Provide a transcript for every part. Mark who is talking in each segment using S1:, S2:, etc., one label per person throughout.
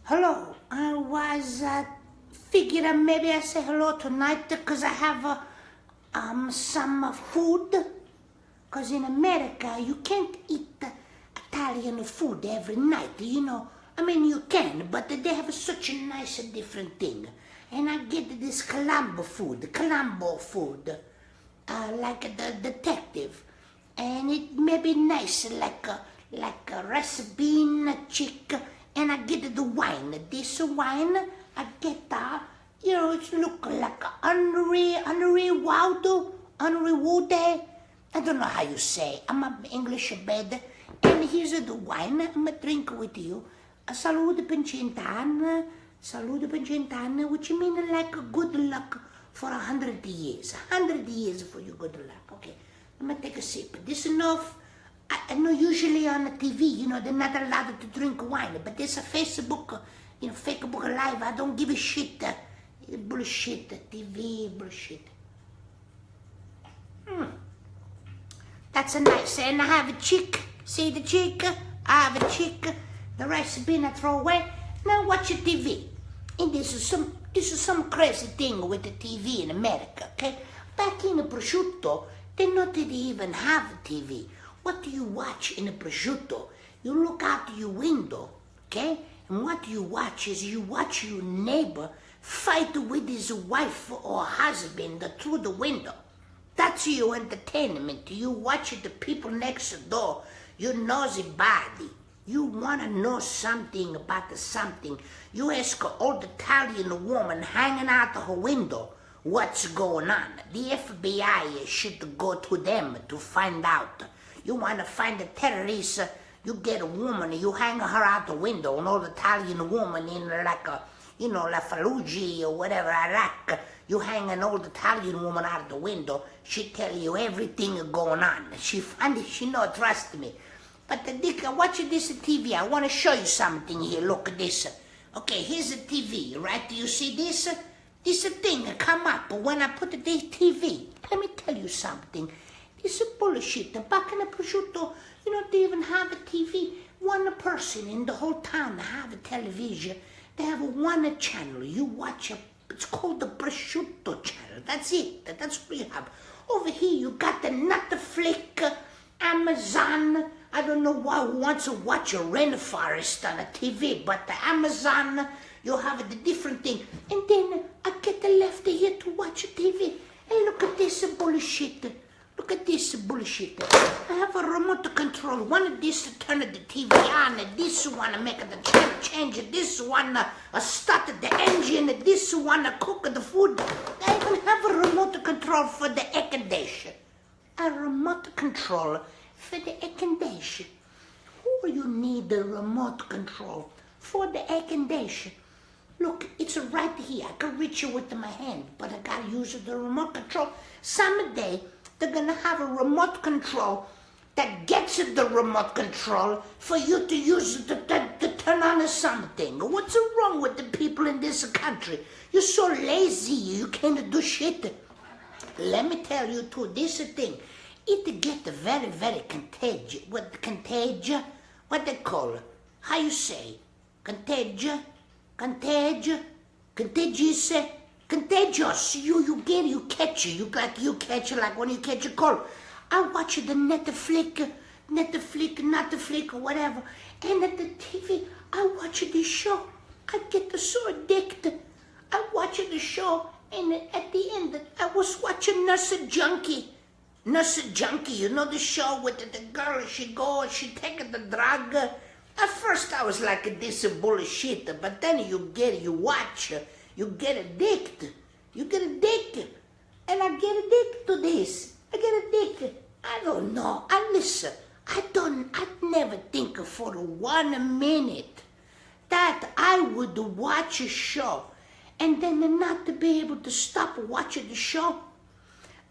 S1: Hello. I was figured maybe I say hello tonight because I have some food. Because in America you can't eat Italian food every night, you know. I mean you can, but they have such a nice different thing. And I get this Colombo food, like the detective. And it may be nice, like a rice bean chick. And I get the wine. This wine, I get it look like Henri Wood. I don't know how you say. I'm an English bed. And here's the wine. I'm gonna drink with you. Salute per cent'anni. Salute per cent'anni, which means like good luck for 100 years. 100 years for you, good luck. Okay, I'm gonna take a sip. This enough. I know usually on the TV, they're not allowed to drink wine, but there's a Facebook, Facebook Live. I don't give a shit. Bullshit, TV, bullshit. That's a nice, and I have a chick. See the chick? I have a chick. The rice bean I throw away. Now watch the TV. And this is some crazy thing with the TV in America, okay? Back in the prosciutto, they not even have a TV. What do you watch in a prosciutto? You look out your window, okay? And what you watch is you watch your neighbor fight with his wife or husband through the window. That's your entertainment. You watch the people next door. You nosy body. You want to know something about something. You ask an old Italian woman hanging out her window what's going on. The FBI should go to them to find out. You want to find a terrorist, you get a woman, you hang her out the window, an old Italian woman in like La Fallujah or whatever, Iraq. You hang an old Italian woman out the window, she tell you everything going on. She know, trust me. But Dick, watch this TV. I want to show you something here. Look at this. Okay, here's the TV, right? Do you see this? This thing come up when I put the TV. Let me tell you something. This is bullshit. Back in the prosciutto, they even have a TV. One person in the whole town have a television. They have one channel. You watch it's called the prosciutto channel. That's it. That's what you have. Over here, you got the Netflix, Amazon. I don't know who wants to watch a rainforest on a TV, but the Amazon, you have the different thing. And then I get the left here to watch TV. Hey, look at this bullshit. Look at this bullshit. I have a remote control. One of this to turn the TV on, and this one to make the channel change, this one start the engine, this one to cook the food. I even have a remote control for the air conditioner. A remote control for the air conditioner. Who you need the remote control for the air conditioner? Look, it's right here. I can reach it with my hand, but I gotta use the remote control. Someday, they're gonna have a remote control that gets the remote control for you to use to turn on something. What's wrong with the people in this country? You're so lazy, you can't do shit. Let me tell you too, this thing, it gets very, very contagious. Contagious? What they call it? How you say? Contagious? Contagious? Contagious? Contagious. You catch it like when you catch a cold. I watch the Netflix, or whatever, and at the TV, I watch the show. I get so addicted. I watch the show, and at the end, I was watching Nurse Junkie. Nurse Junkie, you know the show with the girl, she take the drug. At first, I was like, this is bullshit, but then you watch. You get addicted. And I get addicted to this. I don't know. Listen, I never think for 1 minute that I would watch a show and then not be able to stop watching the show.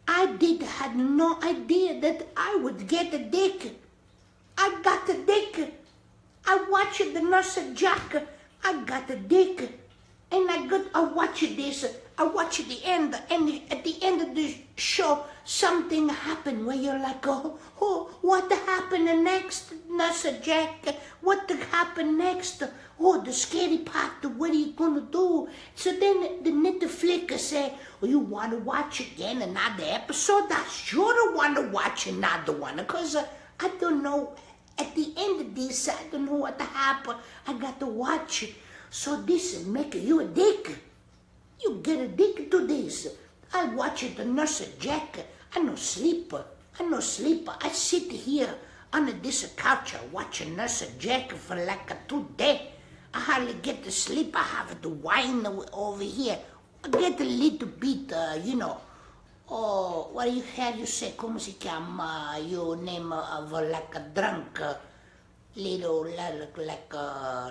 S1: I had no idea that I would get addicted. I got addicted. I watched the Nurse Jack. I got addicted. And I watch this. I watch the end, and at the end of the show, something happened where you're like, oh, what happened next, Nurse Jack? What happened next? Oh, the scary part. What are you gonna do? So then the Netflix say, oh, you want to watch again another episode? I sure want to watch another one, because I don't know. At the end of this, I don't know what happened. I got to watch it. So this make you addicted. You get addicted to this. I watch it, the Nurse Jack. I no sleeper. I sit here under this couch watching Nurse Jack for like 2 days. I hardly get to sleep. I have the wine over here. I get a little bit, oh, what do you have? You say, come si chiama? Your name of like a drunk, little like a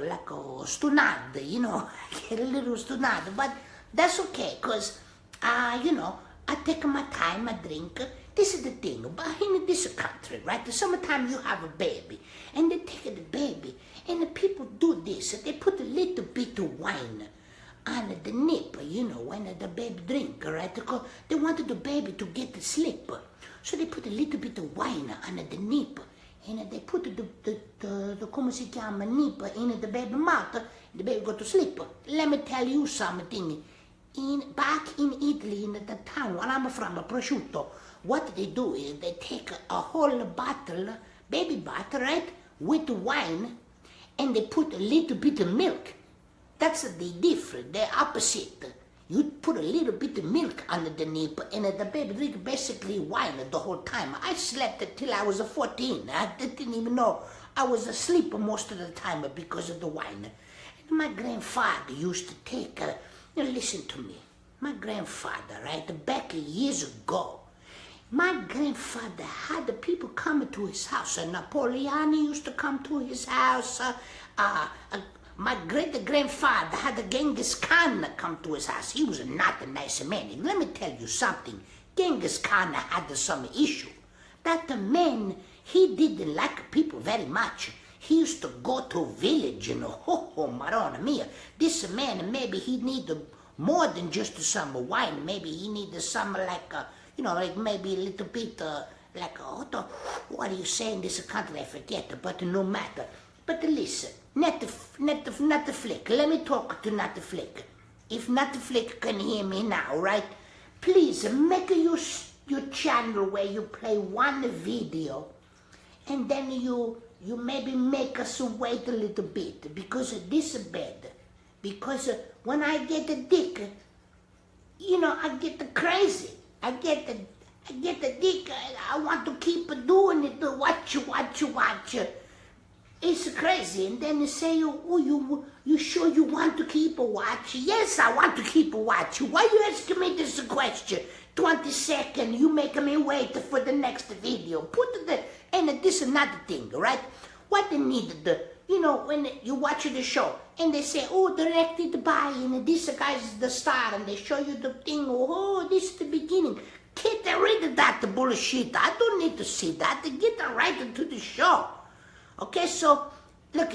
S1: stunad, I get a little stunad, but that's okay, cause I take my time, I drink. This is the thing, but in this country, right? The summertime you have a baby, and they take the baby, and the people do this. They put a little bit of wine on the nip, when the baby drink, right? Because they wanted the baby to get to sleep. So they put a little bit of wine on the nip, and they put the come si chiama, nip in the baby mouth, the baby go to sleep. Let me tell you something. Back in Italy, in the town where I'm from, prosciutto, what they do is they take a whole bottle, baby bottle, right, with wine, and they put a little bit of milk. That's the difference, the opposite. You put a little bit of milk under the nip, and the baby drink basically wine the whole time. I slept till I was 14. I didn't even know I was asleep most of the time because of the wine. And my grandfather used to take, listen to me, my grandfather, right, back years ago, my grandfather had the people coming to his house. Napoleon used to come to his house. My great-grandfather had a Genghis Khan come to his house. He was not a nice man. And let me tell you something. Genghis Khan had some issue. That man, he didn't like people very much. He used to go to a village, oh, Marona mia. This man, maybe he needed more than just some wine. Maybe he needed some like, like maybe a little bit, what do you say in this country? I forget, but no matter. But listen, Netflix, let me talk to Netflix. If Netflix can hear me now, right? Please make your channel where you play one video, and then you maybe make us wait a little bit, because this is bad. Because when I get a dick, I get crazy. I get the dick. I want to keep doing it. Watch. It's crazy. And then you say, oh, you sure you want to keep watching? Yes, I want to keep watching. Why you asking me this question? 20 seconds, you make me wait for the next video. And this is another thing, right? What they need, when you watch the show, and they say, oh, directed by, and this guy's the star, and they show you the thing, oh, this is the beginning. Get rid of that bullshit. I don't need to see that. Get right into the show. Okay, so, look,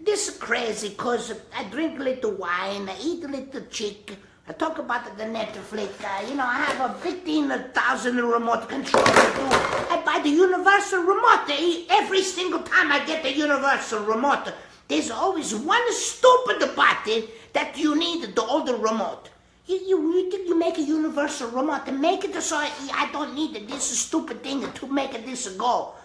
S1: this is crazy, because I drink a little wine, I eat a little chicken, I talk about the Netflix, I have a 15,000 remote control. I buy the universal remote. Every single time I get the universal remote, there's always one stupid button that you need the older remote. You think you make a universal remote and make it so I don't need this stupid thing to make this go.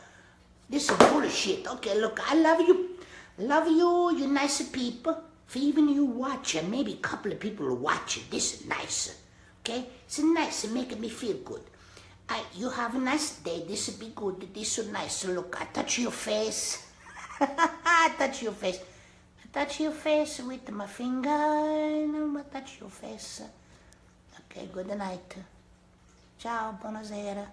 S1: This is bullshit. Okay, look, I love you. Love you, you nice people. For even you watching, maybe a couple of people are watching. This is nice. Okay? It's nice. It's making me feel good. You have a nice day. This will be good. This is nice. Look, I touch your face. I touch your face. I touch your face with my finger. And I touch your face. Okay, good night. Ciao, buonasera.